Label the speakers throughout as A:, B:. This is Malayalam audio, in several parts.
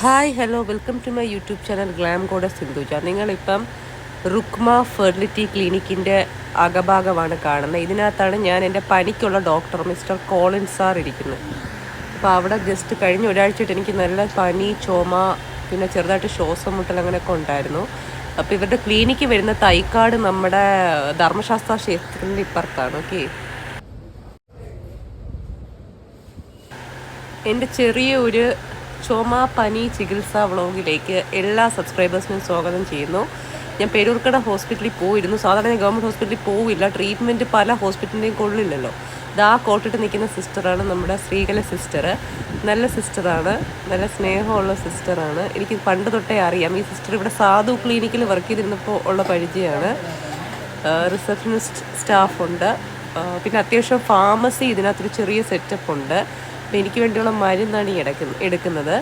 A: Hi hello welcome to my YouTube channel glam goddess Sindhuja. നിങ്ങളിപ്പം റുക്മ ഫെർട്ടിലിറ്റി ക്ലിനിക്കിൻ്റെ അകഭാഗമാണ് കാണുന്നത്. ഇതിനകത്താണ് ഞാൻ എൻ്റെ പനിക്കുള്ള ഡോക്ടർ മിസ്റ്റർ കോളിൻ സാർ ഇരിക്കുന്നത്. അപ്പോൾ അവിടെ ജസ്റ്റ് കഴിഞ്ഞ ഒരാഴ്ചയായിട്ട് എനിക്ക് നല്ല പനി, ചുമ, പിന്നെ ചെറുതായിട്ട് ശ്വാസം മുട്ടൽ അങ്ങനെയൊക്കെ ഉണ്ടായിരുന്നു. അപ്പോൾ ഇവരുടെ ക്ലിനിക്ക് വരുന്ന തൈക്കാട് നമ്മുടെ ധർമ്മശാസ്ത്ര ക്ഷേത്രത്തിൻ്റെ ഇപ്പുറത്താണ്. ഓക്കെ, എൻ്റെ ചെറിയ ഒരു ചുമ പനി ചികിത്സാ വ്ളോഗിലേക്ക് എല്ലാ സബ്സ്ക്രൈബേഴ്സിനും സ്വാഗതം ചെയ്യുന്നു. ഞാൻ പേരൂർക്കട ഹോസ്പിറ്റലിൽ പോയിരുന്നു. സാധാരണ ഞാൻ ഗവൺമെൻറ് ഹോസ്പിറ്റലിൽ പോവില്ല, ട്രീറ്റ്മെൻറ്റ് പല ഹോസ്പിറ്റലിൻ്റെയും കൊള്ളില്ലല്ലോ. ഇതാ കോട്ടിട്ട് നിൽക്കുന്ന സിസ്റ്ററാണ് നമ്മുടെ ശ്രീകല സിസ്റ്റർ. നല്ല സിസ്റ്ററാണ്, നല്ല സ്നേഹമുള്ള സിസ്റ്ററാണ്. എനിക്ക് പണ്ട് തൊട്ടേ അറിയാം. ഈ സിസ്റ്റർ ഇവിടെ സാധു ക്ലിനിക്കിൽ വർക്ക് ചെയ്തിരുന്നപ്പോൾ ഉള്ള പരിചയമാണ്. റിസപ്ഷനിസ്റ്റ് സ്റ്റാഫുണ്ട്, പിന്നെ അത്യാവശ്യം ഫാർമസി ഇതിനകത്തൊരു ചെറിയ സെറ്റപ്പ് ഉണ്ട്. അപ്പോൾ എനിക്ക് വേണ്ടിയുള്ള മരുന്നാണ് ഈ എടുക്കുന്നത്.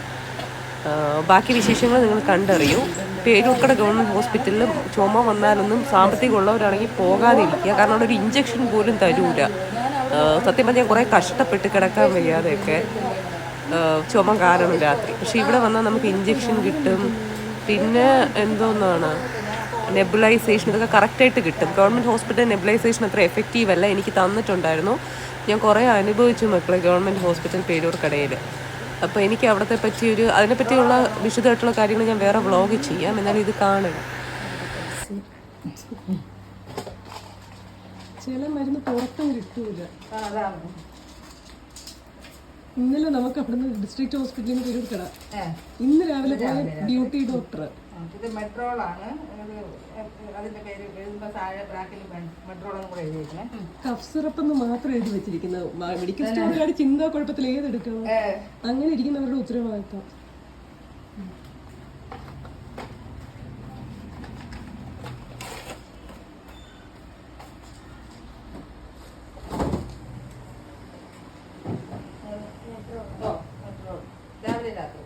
A: ബാക്കി വിശേഷങ്ങൾ നിങ്ങൾ കണ്ടറിയൂ. പേരൂർക്കട ഗവൺമെൻറ് ഹോസ്പിറ്റലിൽ ചുമ വന്നാലൊന്നും സാമ്പത്തികമുള്ളവരാണെങ്കിൽ പോകാതിരിക്കുക. കാരണം അവിടെ ഒരു ഇഞ്ചക്ഷൻ പോലും തരൂല. സത്യം പറഞ്ഞാൽ കുറേ കഷ്ടപ്പെട്ട് കിടക്കാൻ വയ്യാതെയൊക്കെ ചുമ കാരണം രാത്രി. പക്ഷെ ഇവിടെ വന്നാൽ നമുക്ക് ഇഞ്ചക്ഷൻ കിട്ടും, പിന്നെ എന്തോന്നാണ് നെബുലൈസേഷൻ, ഇതൊക്കെ കറക്റ്റായിട്ട് കിട്ടും. ഗവൺമെൻറ് ഹോസ്പിറ്റൽ നെബുലൈസേഷൻ അത്ര എഫക്റ്റീവ് അല്ല, എനിക്ക് തന്നിട്ടുണ്ടായിരുന്നു. ഞാൻ കുറേ അനുഭവിച്ചു മക്കളെ ഗവൺമെൻറ് ഹോസ്പിറ്റൽ പേരൂർക്കടയിൽ. അപ്പോൾ എനിക്ക് അവിടത്തെ പറ്റിയൊരു അതിനെപ്പറ്റിയുള്ള വിശദമായിട്ടുള്ള കാര്യങ്ങൾ ഞാൻ വേറെ വ്ളോഗ് ചെയ്യാം. എന്നാലും ഇത് കാണണം. ചില മരുന്ന് പുറത്തും കിട്ടൂല. ഇന്നലെ നമുക്ക് അവിടുന്ന് ഡിസ്ട്രിക്ട് ഹോസ്പിറ്റലിൽ നിന്ന് പേരൂർക്കട ഇന്ന് രാവിലെ പോയ ഡ്യൂട്ടി ഡോക്ടർ
B: ഇത് മെട്രോളാണ്. അതിന്റെ പേര് താഴെ ബ്രാക്കിൽ മെട്രോളെന്ന് കൂടെ എഴുതിയിരിക്കുന്നത്.
A: കഫ് സിറപ്പ് എന്ന് മാത്രം എഴുതി വെച്ചിരിക്കുന്നത്. മെഡിക്കൽ സ്റ്റോറുകാർ ചിന്താ കുഴപ്പത്തിൽ ഏതെടുക്കണം, അങ്ങനെ ഇരിക്കുന്നവരുടെ ഉത്തരവാദിത്വം.
B: രാവിലെ രാത്രി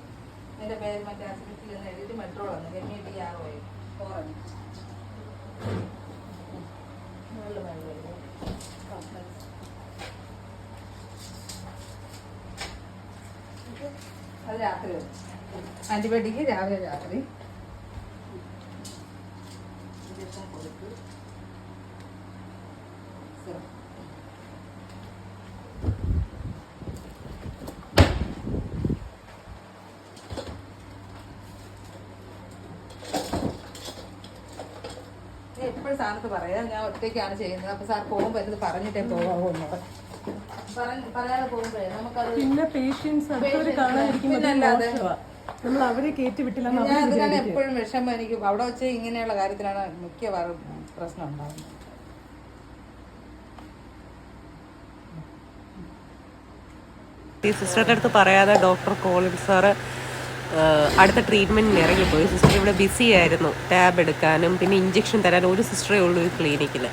B: എന്റെ പേര് മറ്റേ ആശുപത്രിയിൽ നിന്ന് എഴുതിയിട്ട് മെട്രോളാണ്. MEDROA അത് രാത്രി ആന്റിബയോട്ടിക് രാവിലെ രാത്രി ഇഞ്ചക്ഷൻ കൊടുത്ത് എപ്പോഴും സാറിനത്ത് പറയാം ഞാൻ ഒറ്റയ്ക്കാണ് ചെയ്യുന്നത്. അപ്പൊ സാർ പോകുമ്പോ ഇത് പറഞ്ഞിട്ടേ പോകാവൂ എന്നോട് പറയാതെ പോകുമ്പോഴേ നമുക്കത്
A: പിന്നെ പേഷ്യൻസ്
B: പിന്നല്ലാതെ
A: നമ്മൾ അവരെ കയറ്റി വിട്ടില്ല.
B: ഞാൻ അതിനാണ് എപ്പോഴും വിഷമം. എനിക്ക് അവിടെ വെച്ച് ഇങ്ങനെയുള്ള കാര്യത്തിലാണ് മിക്കവാറും പ്രശ്നം ഉണ്ടാകുന്നത്.
A: ഈ സിസ്റ്ററുടെ അടുത്ത് പറയാതെ ഡോക്ടർ കോളിൻ സാറ് അടുത്ത ട്രീറ്റ്മെൻറ്റിന് ഇറങ്ങിപ്പോയി. സിസ്റ്റർ ഇവിടെ ബിസി ആയിരുന്നു, ടാബ് എടുക്കാനും പിന്നെ ഇഞ്ചക്ഷൻ തരാനും. ഒരു സിസ്റ്ററേ ഉള്ളൂ ഈ ക്ലിനിക്കിൽ.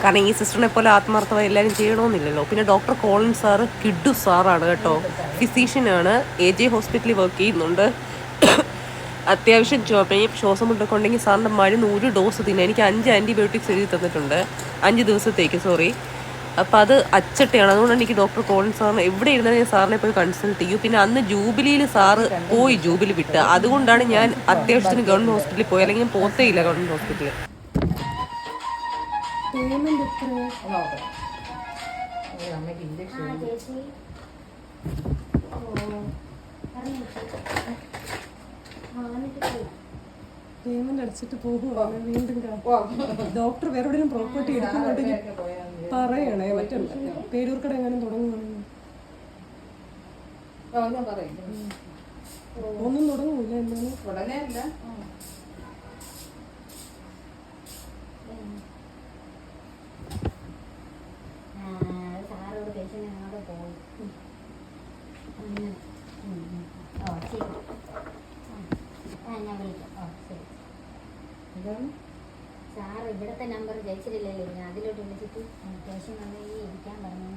A: കാരണം ഈ സിസ്റ്ററിനെ പോലെ ആത്മാർത്ഥമായി എല്ലാവരും ചെയ്യണമെന്നില്ലല്ലോ. പിന്നെ ഡോക്ടർ കോളിൻ സാറ് കിഡു സാറാണ് കേട്ടോ, ഫിസീഷ്യനാണ്, AJ ഹോസ്പിറ്റലിൽ വർക്ക് ചെയ്യുന്നുണ്ട്. അത്യാവശ്യം ചുമയും ശ്വാസം മുട്ടൊക്കെ ഉണ്ടെങ്കിൽ സാറിൻ്റെ മരുന്ന് ഒരു ഡോസ് തിന്നാൻ എനിക്ക് 5 ആൻറ്റിബയോട്ടിക്സ് എഴുതി തന്നിട്ടുണ്ട്, 5 ദിവസത്തേക്ക്. അപ്പോൾ അത് അച്ചട്ടയാണ്. അതുകൊണ്ടാണ് എനിക്ക് ഡോക്ടർ കോളിൻ സാറിന് എവിടെ ഇരുന്നാലും ഞാൻ സാറിനെ പോയി കൺസൾട്ട് ചെയ്യും. പിന്നെ അന്ന് ജൂബിലിയിൽ സാറ് പോയി, ജൂബിലി വിട്ട്. അതുകൊണ്ടാണ് ഞാൻ അത്യാവശ്യത്തിന് ഗവൺമെൻറ് ഹോസ്പിറ്റലിൽ പോയി, അല്ലെങ്കിൽ ഞാൻ പോത്തേ ഇല്ല ഗവൺമെൻറ് ഹോസ്പിറ്റലിൽ.
B: അമ്മയ്ക്ക് ഇഞ്ചക്ഷൻ
A: പേയ്മെന്റ് അടിച്ചിട്ട് പോകുവാണ് വീണ്ടും. ഡോക്ടർ വേറെ എവിടെയും പ്രോപ്പർട്ടി എടുക്കുന്നുണ്ടെങ്കിൽ പറയണേ. മറ്റേ പേരൂർക്കട എങ്ങാനും തുടങ്ങുവാണെങ്കിൽ ഒന്നും തുടങ്ങൂല. എന്നാലും
B: ഉടനെ അല്ല,
C: സാർ ഇവിടുത്തെ നമ്പർ ജയിച്ചിട്ടില്ലല്ലോ, ഞാൻ അതിലോട്ട് വിളിച്ചിട്ട് അത്യാവശ്യം വന്നെങ്കിൽ ഇരിക്കാൻ പറഞ്ഞു.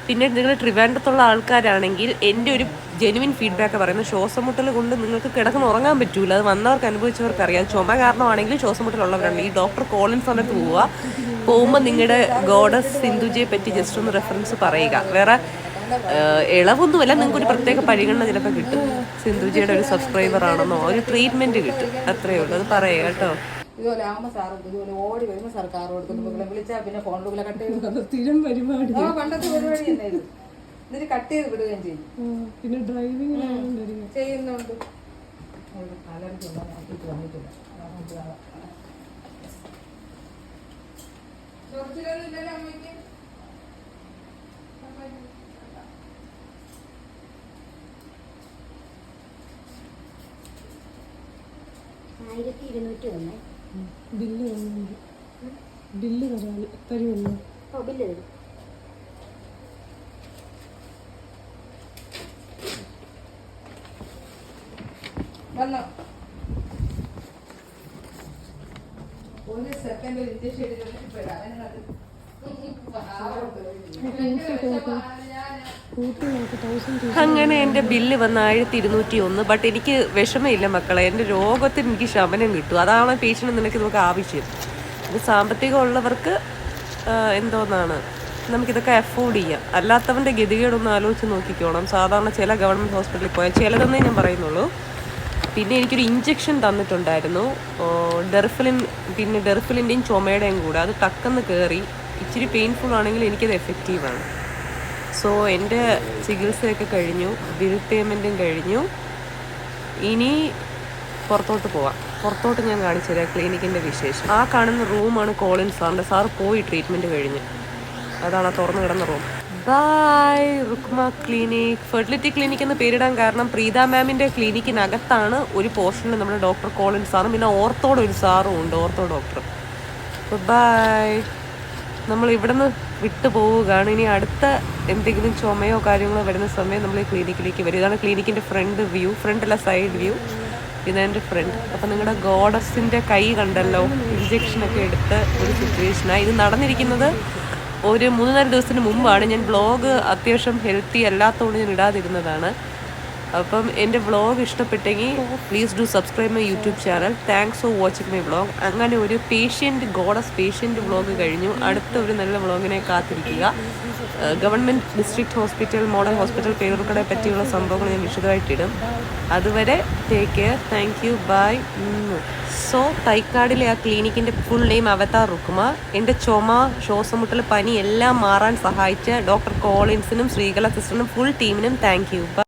A: പിന്നെ നിങ്ങൾ ട്രിവാൻഡ്രത്തുള്ള ആൾക്കാരാണെങ്കിൽ എൻ്റെ ഒരു ജെനുവിൻ ഫീഡ്ബാക്ക് പറയുന്നത്, ശ്വാസം മുട്ടൽ കൊണ്ട് നിങ്ങൾക്ക് കിടന്ന് ഉറങ്ങാൻ പറ്റൂല. അത് വന്നവർക്ക് അനുഭവിച്ചവർക്ക് അറിയാം. ചുമ കാരണമാണെങ്കിലും ശ്വാസം മുട്ടലുള്ളവരാണ് ഈ ഡോക്ടർ കോളിൻ സമയത്ത് പോകുമ്പോൾ നിങ്ങളുടെ ഗോഡസ് സിന്ധുജയെ പറ്റി ജസ്റ്റ് ഒന്ന് റെഫറൻസ് പറയുക. വേറെ ഇളവൊന്നുമല്ല, നിങ്ങൾക്ക് ഒരു പ്രത്യേക പരിഗണന ചിലപ്പോൾ കിട്ടും. സിന്ധുജിയുടെ ഒരു സബ്സ്ക്രൈബർ ആണെന്നോ ഒരു ട്രീറ്റ്മെന്റ് കിട്ടും, അത്രയേ ഉള്ളൂ. അത് പറയുക കേട്ടോ.
B: ഇതുപോലെ ആകുമ്പോൾ സാറ് ഇതുപോലെ ഓടി വരുമ്പോൾ സാർ കാർ കൊടുക്കുന്നു, വിളിച്ചാൽ പിന്നെ ഫോണിലൂടെ കട്ട് ചെയ്ത്
D: സ്ഥിരം പരിപാടി.
B: പണ്ടത്തെ പരിപാടി തന്നെ ഇത്. എന്നിട്ട് കട്ട് ചെയ്ത് വിടുകയും ചെയ്യും.
D: പിന്നെ ഡ്രൈവിംഗ്
B: ചെയ്യുന്നുണ്ട്. അലർജി ഉണ്ടോ നോക്കിയിട്ട് വന്നിട്ടില്ല. അമ്മയ്ക്ക്
C: 1201.
D: ബില്ല് ബില്ല് തരുമല്ലോ.
C: ഓ ബില്ല് തരും.
B: വന്നോ ഒരു സെക്കൻഡ് ഇഞ്ചക്ഷൻ എടുത്തിട്ട്
A: അങ്ങനെ എൻ്റെ ബില്ല് വന്ന 1201. ബട്ട് എനിക്ക് വിഷമമില്ല മക്കളെ, എൻ്റെ രോഗത്തിന് എനിക്ക് ശമനം കിട്ടും. അതാണ് പേഷ്യൻ്റ് നിനക്ക് നമുക്ക് ആവശ്യം. ഇത് സാമ്പത്തികമുള്ളവർക്ക് എന്തോന്നാണ് നമുക്കിതൊക്കെ അഫോർഡ് ചെയ്യാം. അല്ലാത്തവൻ്റെ ഗതികേടൊന്ന് ആലോചിച്ച് നോക്കിക്കോണം. സാധാരണ ചില ഗവൺമെൻറ് ഹോസ്പിറ്റലിൽ പോയാൽ, ചിലതെന്നേ ഞാൻ പറയുന്നുള്ളൂ. പിന്നെ എനിക്കൊരു ഇഞ്ചക്ഷൻ തന്നിട്ടുണ്ടായിരുന്നു, ഡെർഫിലിൻ. പിന്നെ ഡെർഫിലിൻ്റെയും ചുമയുടെയും കൂടെ. അത് ടക്കെന്ന് കയറി. ഇച്ചിരി പെയിൻഫുൾ ആണെങ്കിൽ എനിക്കത് എഫക്റ്റീവാണ്. സോ എൻ്റെ ചികിത്സയൊക്കെ കഴിഞ്ഞു, ബിൽ പേയ്മെൻറ്റും കഴിഞ്ഞു. ഇനി പുറത്തോട്ട് പോവാം. പുറത്തോട്ട് ഞാൻ കാണിച്ചു തരാം ക്ലിനിക്കിൻ്റെ വിശേഷം. ആ കാണുന്ന റൂമാണ് കോളിൻ സാറിൻ്റെ. സാറ് പോയി ട്രീറ്റ്മെൻറ്റ് കഴിഞ്ഞ്. അതാണ് ആ തുറന്നു കിടന്ന room. By Rukma clinic. Fertility clinic എന്ന് പേരിടാൻ കാരണം പ്രീത മാമിൻ്റെ ക്ലിനിക്കിനകത്താണ് ഒരു പോർഷനിൽ നമ്മുടെ ഡോക്ടർ കോളിൻ സാറും പിന്നെ ഓർത്തോടെ ഒരു സാറും ഉണ്ട്, ഓർത്തോ ഡോക്ടർ. ബൈ. നമ്മൾ ഇവിടെ നിന്ന് വിട്ടു പോവുകയാണ്. ഇനി അടുത്ത എന്തെങ്കിലും ചുമയോ കാര്യങ്ങളോ വരുന്ന സമയം നമ്മൾ ഈ ക്ലിനിക്കിലേക്ക് വരും. ഇതാണ് ക്ലിനിക്കിൻ്റെ ഫ്രണ്ട് വ്യൂ, ഫ്രണ്ടല്ല സൈഡ് വ്യൂ. ഇതെൻ്റെ ഫ്രണ്ട്. അപ്പം നിങ്ങളുടെ ഗോഡസിൻ്റെ കൈ കണ്ടല്ലോ, ഇഞ്ചക്ഷനൊക്കെ എടുത്ത ഒരു സിറ്റുവേഷനാണ്. ഇത് നടന്നിരിക്കുന്നത് ഒരു 3-4 ദിവസത്തിന് മുമ്പാണ്. ഞാൻ വ്ളോഗ് അത്യാവശ്യം ഹെൽത്തി അല്ലാത്തതുകൊണ്ട് ഞാൻ ഇടാതിരുന്നതാണ്. അപ്പം എൻ്റെ വ്ളോഗ് ഇഷ്ടപ്പെട്ടെങ്കിൽ please do subscribe my YouTube channel. Thanks for watching my vlog. അങ്ങനെ ഒരു ഗോഡസ് പേഷ്യൻ്റ് വ്ളോഗ് കഴിഞ്ഞു. അടുത്ത ഒരു നല്ല വ്ളോഗിനെ കാത്തിരിക്കുക. Government district hospital, model hospital, പേരൂർക്കടയെ പറ്റിയുള്ള സംഭവങ്ങൾ ഞാൻ വിശദമായിട്ടിടും. അതുവരെ take care. Thank you. Bye. So തൈക്കാടിലെ ആ ക്ലിനിക്കിൻ്റെ ഫുൾ നെയിം അവതാർ റുക്മ. എൻ്റെ ചുമ, ശ്വാസമുട്ടൽ, പനി എല്ലാം മാറാൻ സഹായിച്ച ഡോക്ടർ കോളിൻസിനും ശ്രീകല സിസ്റ്ററിനും ഫുൾ ടീമിനും താങ്ക് യു.